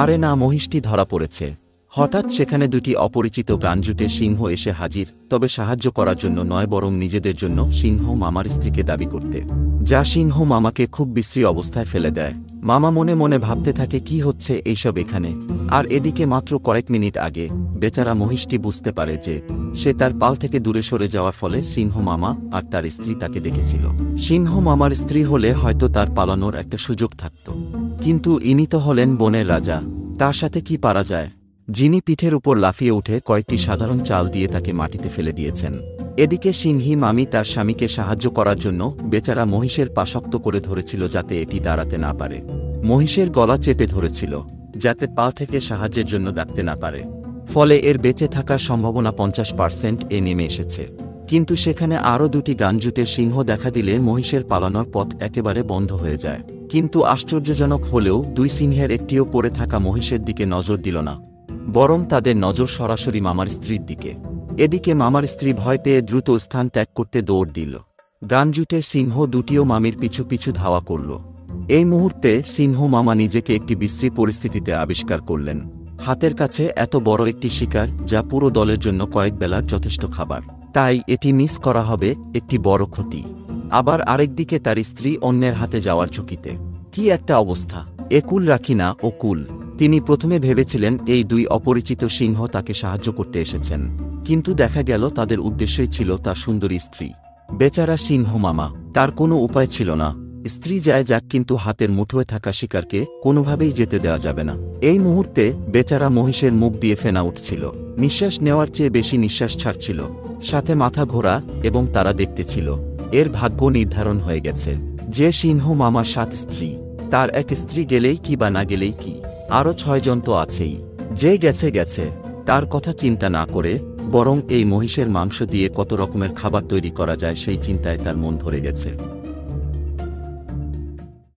আরে না, মহিষটি ধরা পড়েছে। হঠাৎ সেখানে দুটি অপরিচিত প্রাণজুটে সিংহ এসে হাজির, তবে সাহায্য করার জন্য নয়, বরং নিজেদের জন্য। সিংহ মামার স্ত্রীকে দাবি করতে যা সিংহ মামাকে খুব বিশ্রী অবস্থায় ফেলে দেয়। মামা মনে মনে ভাবতে থাকে কি হচ্ছে এইসব এখানে। আর এদিকে মাত্র কয়েক মিনিট আগে বেচারা মহিষটি বুঝতে পারে যে সে তার পাল থেকে দূরে সরে যাওয়ার ফলে সিংহ মামা আর তার স্ত্রী তাকে দেখেছিল। সিংহ মামার স্ত্রী হলে হয়তো তার পালানোর একটা সুযোগ থাকত, কিন্তু ইনি তো হলেন বনের রাজা, তার সাথে কি পারা যায়। যিনি পিঠের উপর লাফিয়ে উঠে কয়েকটি সাধারণ চাল দিয়ে তাকে মাটিতে ফেলে দিয়েছেন। এদিকে সিংহী মামি তার স্বামীকে সাহায্য করার জন্য বেচারা মহিষের পা শক্ত করে ধরেছিল যাতে এটি দাঁড়াতে না পারে। মহিষের গলা চেপে ধরেছিল যাতে পা থেকে সাহায্যের জন্য ডাকতে না পারে। ফলে এর বেঁচে থাকার সম্ভাবনা 50% নেমে এসেছে। কিন্তু সেখানে আরও দুটি গানজুটের সিংহ দেখা দিলে মহিষের পালানোর পথ একেবারে বন্ধ হয়ে যায়। কিন্তু আশ্চর্যজনক হলেও দুই সিংহের একটিও পড়ে থাকা মহিষের দিকে নজর দিল না, বরং তাদের নজর সরাসরি মামার স্ত্রীর দিকে। এদিকে মামার স্ত্রী ভয় পেয়ে দ্রুত স্থান ত্যাগ করতে দৌড় দিল। গানজুটের সিংহ দুটিও মামির পিছু পিছু ধাওয়া করল। এই মুহূর্তে সিংহ মামা নিজেকে একটি বিশ্রী পরিস্থিতিতে আবিষ্কার করলেন। হাতের কাছে এত বড় একটি শিকার যা পুরো দলের জন্য কয়েক বেলার যথেষ্ট খাবার, তাই এটি মিস করা হবে একটি বড় ক্ষতি। আবার আরেকদিকে তার স্ত্রী অন্যের হাতে যাওয়ার ঝুঁকিতে। কি একটা অবস্থা! একুল রাখি না ও কুল। তিনি প্রথমে ভেবেছিলেন এই দুই অপরিচিত সিংহ তাকে সাহায্য করতে এসেছেন, কিন্তু দেখা গেল তাদের উদ্দেশ্যই ছিল তার সুন্দরী স্ত্রী। বেচারা সিংহ মামা, তার কোনো উপায় ছিল না। স্ত্রী যায় যাক, কিন্তু হাতের মুঠোয় থাকা শিকারকে কোনোভাবেই যেতে দেওয়া যাবে না। এই মুহূর্তে বেচারা মহিষের মুখ দিয়ে ফেনা উঠছিল, নিঃশ্বাস নেওয়ার চেয়ে বেশি নিঃশ্বাস ছাড়ছিল, সাথে মাথা ঘোরা, এবং তারা দেখতেছিল এর ভাগ্য নির্ধারণ হয়ে গেছে। যে সিংহ মামার 7 স্ত্রী, তার এক স্ত্রী গেলেই কি বা না গেলেই কি, আরও 6 জন তো আছেই। যে গেছে গেছে, তার কথা চিন্তা না করে বরং এই মহিষের মাংস দিয়ে কত রকমের খাবার তৈরি করা যায় সেই চিন্তায় তার মন ধরে গেছে।